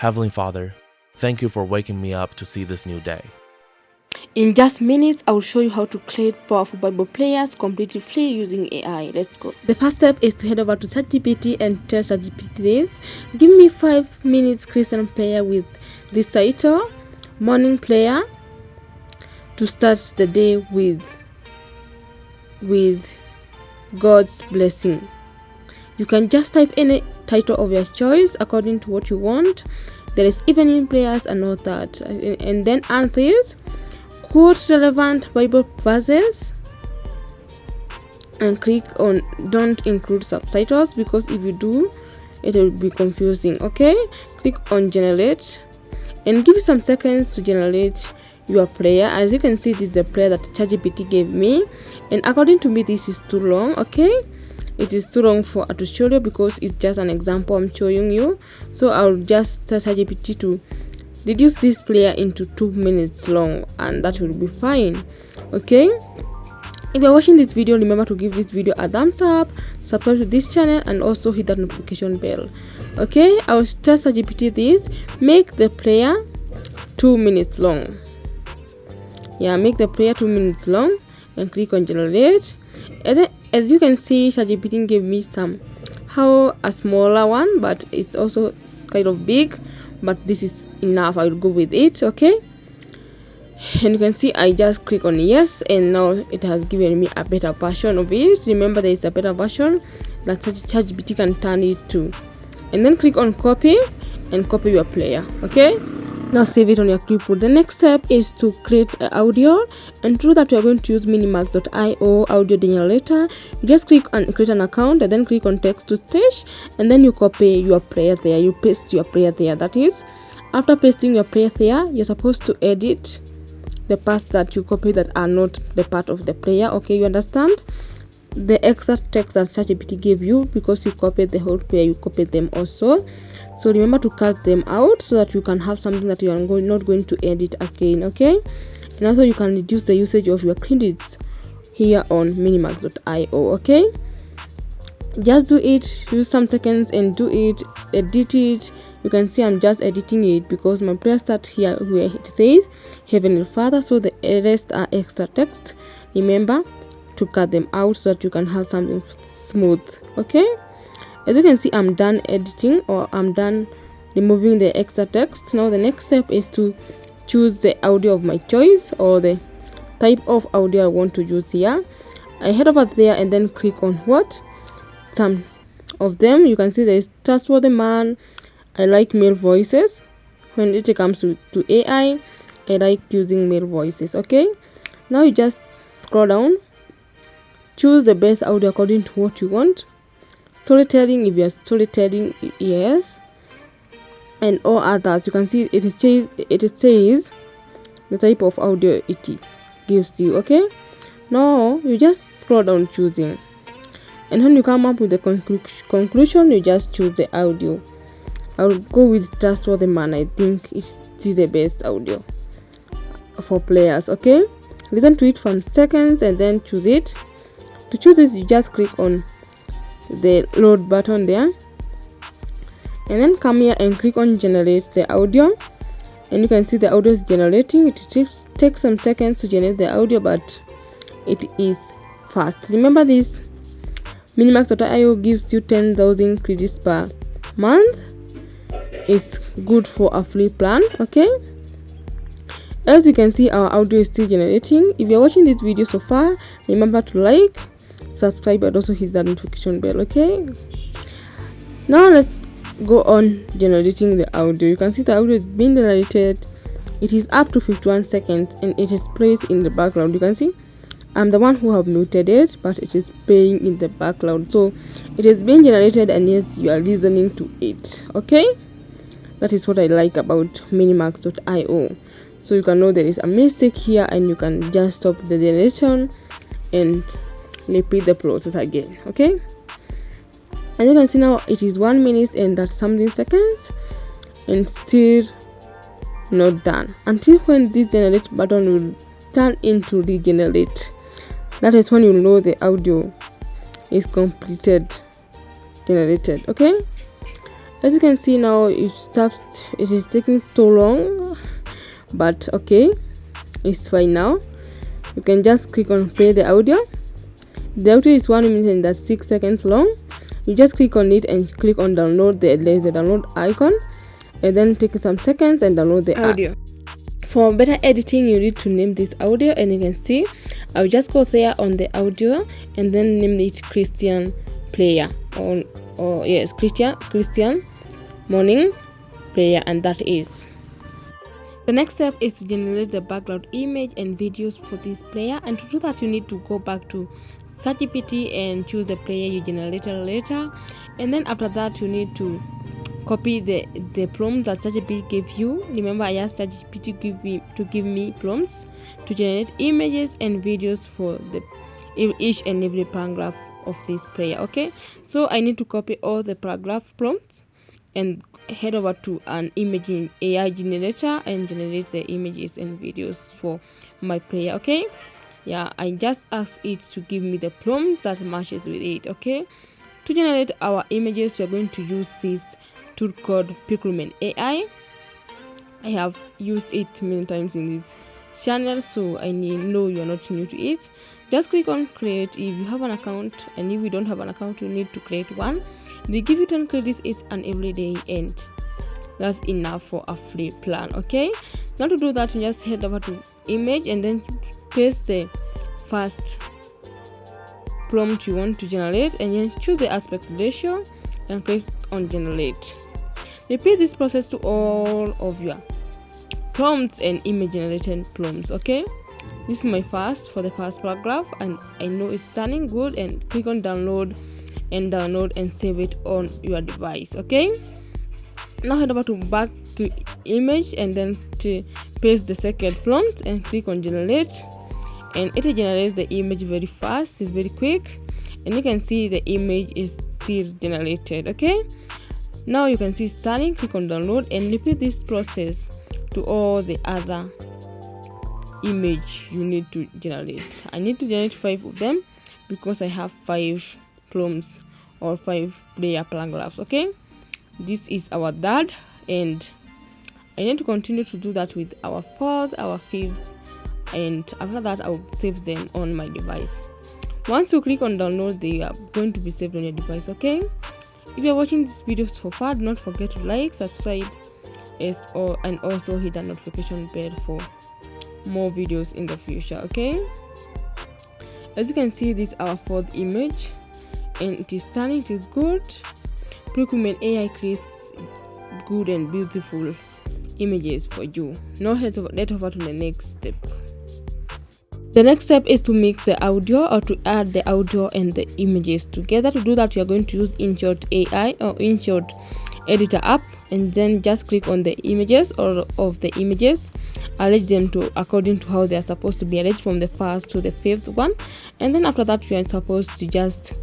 Heavenly Father, thank you for waking me up to see this new day. In just minutes, I will show you how to create powerful Bible players completely free using AI. Let's go. The first step is to head over to ChatGPT and tell ChatGPT this. Give me 5 minutes Christian prayer with this title, morning prayer to start the day with God's blessing. You can just type any title of your choice according to what you want. There is evening prayers and all that. And then answers. Quote relevant Bible verses and click on don't include subtitles, because if you do it will be confusing. Okay, click on generate and give it some seconds to generate your prayer. As you can see, this is the prayer that ChatGPT gave me, and according to me this is too long. Okay, it is too long for a tutorial because it's just an example I'm showing you. So I'll just tell ChatGPT to reduce this player into 2 minutes long, and that will be fine. Okay, if you're watching this video, remember to give this video a thumbs up, subscribe to this channel, and also hit that notification bell. Okay, I will tell ChatGPT this, make the prayer 2 minutes long. Yeah, make the prayer 2 minutes long and click on generate. And then, as you can see, ChatGPT gave me a smaller one, but it's also kind of big, but this is enough. I will go with it. Okay, and you can see I just click on yes, and now it has given me a better version of it. Remember, there is a better version that ChatGPT can turn it to. And then click on copy and copy your player. Okay, now save it on your clipboard. The next step is to create audio, and through that we are going to use minimax.io audio generator. You just click on create an account and then click on text to speech, and then you copy your prayer there, you paste your prayer there. That is, after pasting your prayer there, you're supposed to edit the parts that you copy that are not the part of the prayer. Okay, you understand? The extra text that ChatGPT gave you, because you copied the whole prayer, you copied them also. So remember to cut them out so that you can have something that you are not going to edit again. Okay, and also you can reduce the usage of your credits here on minimax.io. Okay, just do it, use some seconds and do it, edit it. You can see I'm just editing it because my prayer starts here where it says Heavenly Father, so the rest are extra text. Remember to cut them out so that you can have something smooth. Okay, as you can see, I'm done editing, or I'm done removing the extra text. Now the next step is to choose the audio of my choice, or the type of audio I want to use here. I head over there and then click on some of them. You can see there is trustworthy man. I like male voices. When it comes to AI, I like using male voices. Okay, now you just scroll down, choose the best audio according to what you want. Storytelling, if you are storytelling, yes, and all others. You can see it says the type of audio it gives you. Okay, now you just scroll down choosing, and when you come up with the conclusion, you just choose the audio. I will go with trustworthy man. I think it's the best audio for players. Okay, listen to it for seconds and then choose it. To choose this, you just click on the load button there, and then come here and click on generate the audio, and you can see the audio is generating. It takes some seconds to generate the audio, but it is fast. Remember, this minimax.io gives you 10,000 credits per month. It's good for a free plan. Okay, as you can see, our audio is still generating. If you're watching this video so far, remember to like, subscribe, and also hit that notification bell. Okay, now let's go on generating the audio. You can see the audio is being generated. It is up to 51 seconds and it is placed in the background. You can see I'm the one who have muted it, but it is playing in the background. So it is being generated, and yes, you are listening to it. Okay, that is what I like about minimax.io. So you can know there is a mistake here, and you can just stop the generation and repeat the process again. Okay, and you can see now it is 1 minute and that something seconds, and still not done until when this generate button will turn into regenerate. That is when you know the audio is completed, generated. Okay, As you can see now, it is taking so long, but okay, it's fine now. You can just click on play the audio. The audio is 1 minute and that's 6 seconds long. You just click on it and click on download. There's a download icon, and then take some seconds and download the audio. For better editing, you need to name this audio, and you can see I'll just go there on the audio and then name it Christian Prayer, or yes, Christian morning prayer, and that is. The next step is to generate the background image and videos for this prayer, and to do that you need to go back to ChatGPT and choose the prayer you generated later, and then after that you need to copy the prompts that ChatGPT gave you. Remember, I asked ChatGPT to give me prompts to generate images and videos for each and every paragraph of this prayer. Okay, so I need to copy all the paragraph prompts and head over to an imaging AI generator and generate the images and videos for my prayer. Okay, yeah, I just asked it to give me the prompt that matches with it. Okay, to generate our images, we are going to use this tool called Piclumen AI. I have used it many times in this channel, so I know you're not new to it. Just click on create if you have an account, and if you don't have an account, you need to create one. They give you 10 credits each and every day, and that's enough for a free plan. Okay, now to do that, you just head over to image and then paste the first prompt you want to generate, and then choose the aspect ratio and click on generate. Repeat this process to all of your prompts and image generated prompts. Okay, this is my for the first paragraph, and I know it's turning good, and click on download and save it on your device. Okay, now head over to back to image and then to paste the second prompt and click on generate, and it generates the image very fast, very quick, and you can see the image is still generated. Okay, now you can see it's turning. Click on download and repeat this process to all the other image you need to generate. I need to generate 5 of them because I have 5 prompts or 5 prayer paragraphs. Okay, this is our third, and I need to continue to do that with our fourth, our fifth, and after that I will save them on my device. Once you click on download, they are going to be saved on your device. Okay, if you're watching these videos for fun, do not forget to like, subscribe, and also hit the notification bell for more videos in the future. Okay, as you can see, this is our fourth image, and it is stunning. It is good. Piclumen AI creates good and beautiful images for you. Now head over to the next step. The next step is to mix the audio, or to add the audio and the images together. To do that, you are going to use InShot AI or InShot editor app, and then just click on the images or of the images, arrange them according to how they are supposed to be arranged from the first to the fifth one, and then after that you are supposed to just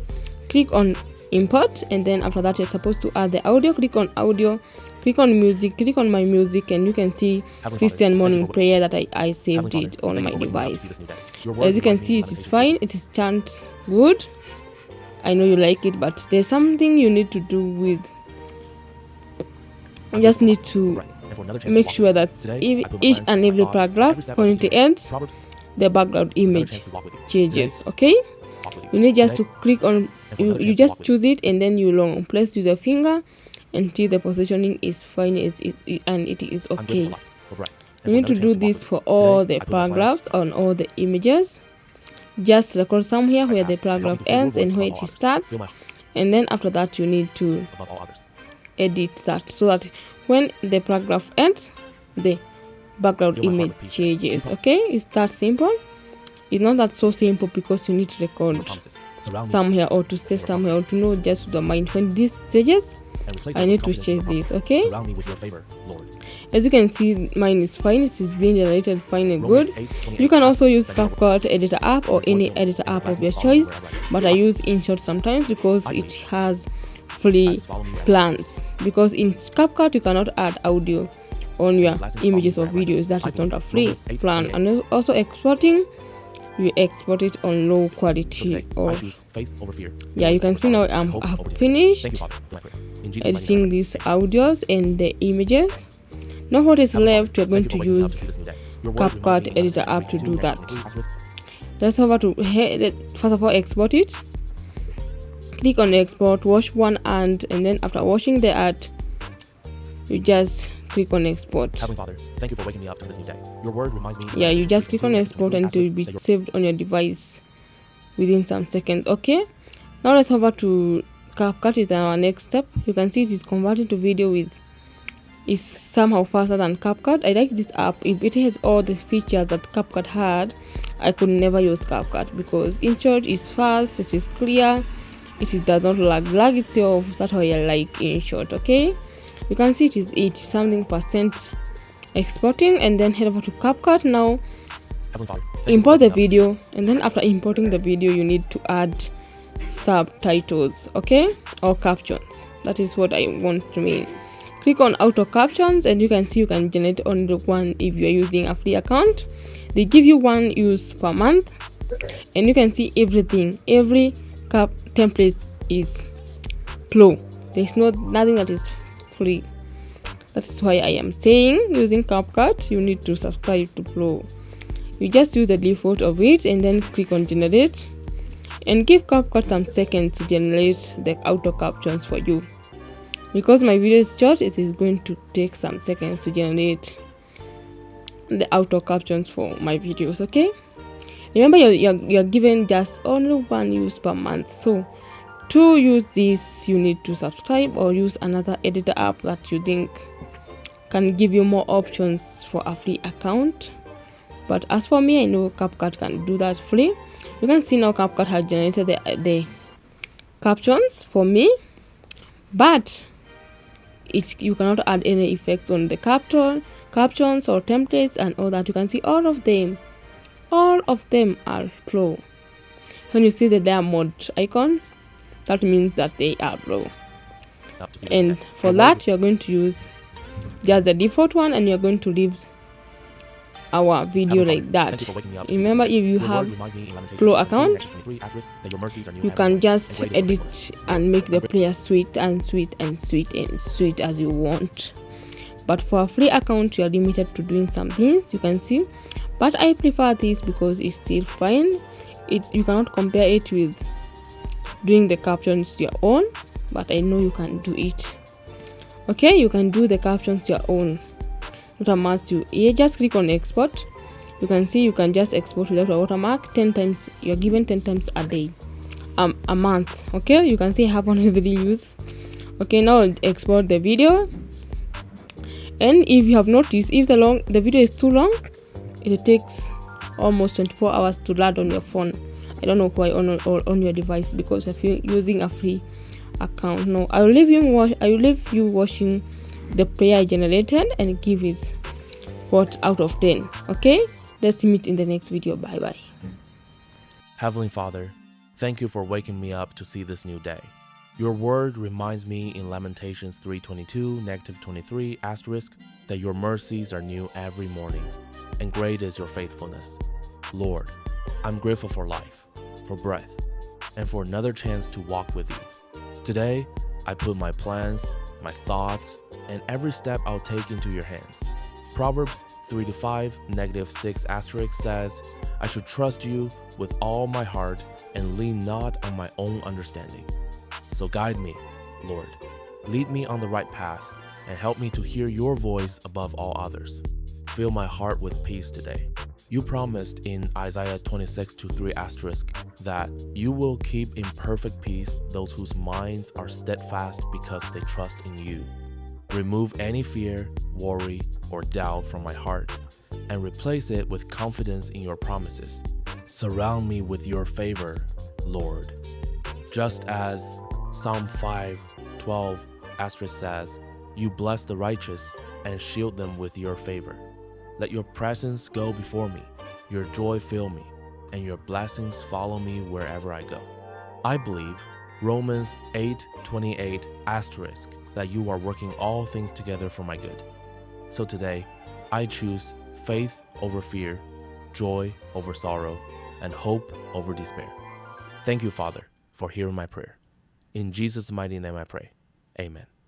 click on import, and then after that you're supposed to add the audio. Click on audio, click on music, click on my music, and you can see Christian morning prayer that I saved it on my device. As you can see, it is fine, it is turned good. I know you like it, but there's something you need to do with. You just need to make sure that each and every paragraph, when it ends, the background image changes. Okay, you need just to click on, you just choose it, and then you long press with your finger until the positioning is fine, and it is okay. You need to do this for all the paragraphs on all the images. Just record somewhere where the paragraph ends and where it starts, and then after that you need to edit that so that when the paragraph ends, the background image changes. Okay, it's that simple. It's not that so simple because you need to record somewhere or to save somewhere or to know just the mind when this changes. I need to change this. Okay, as you can see, mine is fine. It is being generated fine and good. You can also use CapCut editor app or any editor app of your choice, but I use InShot sometimes because it has free plans. Because in CapCut you cannot add audio on your images or videos. That is not a free plan. And also exporting, you export it on low quality. Or yeah, you can see now I have finished. editing these audios and the images. Now what is left, you're going to use CapCut editor app to do that. Let's over to first of all export it. Click on export, wash one hand, and then after washing the art, you just click on export. Heavenly Father, thank you for waking me up to this new day. Your word reminds me. Yeah, you just click on export and it will be saved on your device within some seconds. Okay, now let's over to CapCut. Is our next step. You can see it is converting to video is somehow faster than CapCut. I like this app. If it has all the features that CapCut had, I could never use CapCut because InShot is fast, it is clear, does not lag itself. That's why I like InShot. Okay, you can see it is 80% exporting, and then head over to CapCut. Now import the video, and then after importing the video you need to add subtitles, okay, or captions. That is what I want to mean. Click on auto captions, and you can see you can generate only one if you are using a free account. They give you one use per month, and you can see everything. Every template is pro. There's nothing that is free. That's why I am saying using CapCut you need to subscribe to pro. You just use the default of it and then click on generate, and give CapCut some seconds to generate the auto captions for you. Because my video is short, it is going to take some seconds to generate the auto captions for my videos. Okay, remember you're given just only one use per month, so to use this you need to subscribe or use another editor app that you think can give you more options for a free account. But as for me, I know CapCut can do that free. You can see now CapCut has generated the captions for me, but you cannot add any effects on the captions or templates and all that. You can see all of them are pro. When you see the diamond icon, that means that they are pro. And for that you're going to use just the default one, and you're going to leave our video like that. Remember, if you have pro account, you can just edit and make the player sweet as you want. But for a free account you are limited to doing some things, you can see. But I prefer this because it's still fine. You cannot compare it with doing the captions your own, but I know you can do it. Okay, you can do the captions your own. Not a must. You just click on export. You can see you can just export without a watermark 10 times. You're given 10 times a day, a month. Okay, you can see I have only 3 use. Okay, now I'll export the video. And if you have noticed, if the video is too long, it takes almost 24 hours to load on your phone. I don't know why on your device, because if you're using a free account. No, I will leave you watching the player I generated and give it what out of 10. Okay, let's meet in the next video. Bye bye. Heavenly Father, thank you for waking me up to see this new day. Your word reminds me in Lamentations 3:22, -23, * that your mercies are new every morning, and great is your faithfulness. Lord, I'm grateful for life, for breath, and for another chance to walk with you. Today, I put my plans, my thoughts, and every step I'll take into your hands. Proverbs 3:5, -6 says, I should trust you with all my heart and lean not on my own understanding. So guide me, Lord. Lead me on the right path and help me to hear your voice above all others. Fill my heart with peace today. You promised in Isaiah 26:3 that you will keep in perfect peace those whose minds are steadfast because they trust in you. Remove any fear, worry, or doubt from my heart and replace it with confidence in your promises. Surround me with your favor, Lord. Just as Psalm 5:12 says, you bless the righteous and shield them with your favor. Let your presence go before me, your joy fill me, and your blessings follow me wherever I go. I believe Romans 8:28 that you are working all things together for my good. So today, I choose faith over fear, joy over sorrow, and hope over despair. Thank you, Father, for hearing my prayer. In Jesus' mighty name I pray. Amen.